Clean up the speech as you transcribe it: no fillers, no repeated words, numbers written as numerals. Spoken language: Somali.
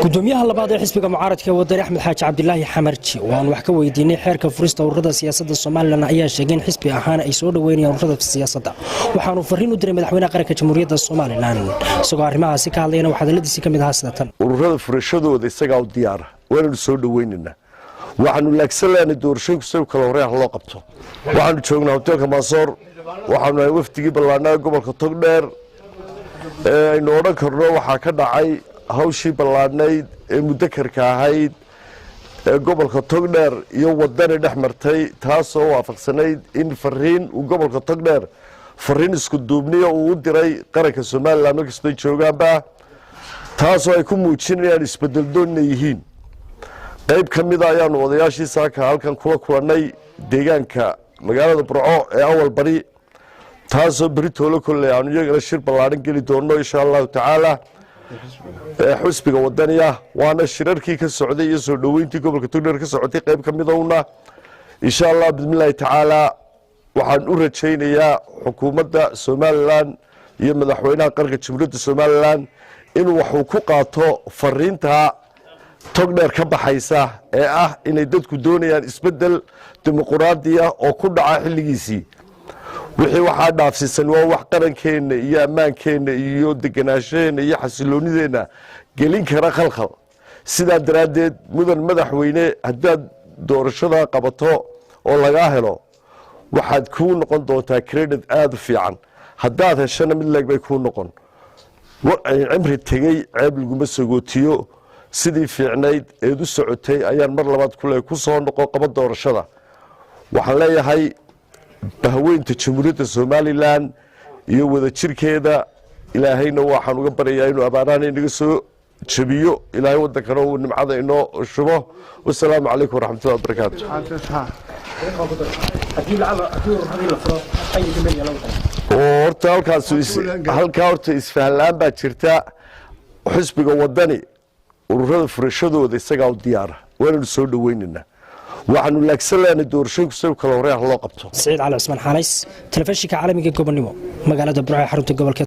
gudoomiyaha labaad ee xisbiga mucaaradka wadani Axmed Xaaji Cabdilaahi Xamarji oo aan wax ka weydiinay xeerka furista ururada siyaasadda Soomaaliland ayaa sheegay in xisbi ahaan ay soo dhaweynayaan ururada siyaasadda waxaanu fariin u diray madaxweynaha qaranka Jamhuuriyadda Soomaaliland isagoo arrimahaasi ka hadlayna waxa hadaladiisa kamid ahaa sida tan ururada furashadooda isaga u diyaar waanu soo dhaweynayna waxaanu laagsanaynaa doorashooyinka soo kala horeeya loo qabto waxaanu joognaa hotelka Mansoor waxaanu ay waftigii ballaanaa gobolka Togdheer aynu oran karno waxa ka dhacay hawshii ballaanayd ee mudakarka ahayd ee gobolka Togdheer iyo wadani dhexmartay taasoo waafaqsanayd in fariin uu gobolka Togdheer fariin isku duubniyo uu diray qaranka Soomaaliland markasta joogaanba taasoo ay ku muujinayaan isbedel doon yihiin qayb kamid ah ayaanu odayaashii saaka halkan kula kulanay deegaanka magaalada Burco ee awal bari taasoo Britolo kulay aanu iyaga shir ballaaran gali doono insha Allah taala xusbiga wadaniga waana shirarkii ka socday iyo soo dhaweyntii gobolka Togdheer ka socotay qayb kamid ah insha Allah bismillaah taala waxaan u rajaynayaa xukuumadda Soomaaliland iyo madaxweynaha qaranka Jamhuuriyadda Soomaaliland in wax uu ku qaato fariinta Togdheer ka baxaysa ee ah inay dadku doonayaan isbedel dimuqraadi ah oo ku dhaca xilligiisii wixii waxa dhaafsiisan waa wax qarankeena iyo ammaankeena iyo deganaanshadeena iyo xasiloonideena gelin kara khalkhal sida daraadeed mudan madaxweyne hadaad doorashada qabato oo laga helo waxaad ku noqon doontaa credit aad u fiican hadaad heshana mid leeg bay ku noqon cimri tagay ceeb laguma sagootiyo sidii fiicnayd ee u socotay ayaan mar labaad ku soo noqon qaba doorashada waxaan leeyahay bahweynta Jamhuuriyadda Soomaaliland iyo wada jirkeeda ilaahayna waxaan uga baryayaa inuu abaaraan inaga soo jabiyo ilaahay wadankana uu nimcada inoo shubo wassalaamu calaykum waraxmatullaahi wabarakaatuh horta halkaas isfahalaan baa jirta xisbiga wadani ururada furashadooda isaga u diyaar waanu soo dhaweynayna waxaanu laagsanaynaa doorashooyinka soo kala horeeya loo qabto Saciid Cali Cusmaan Xanays telefishinka caalamiga gobonimo magaalada Burco xarunta gobolka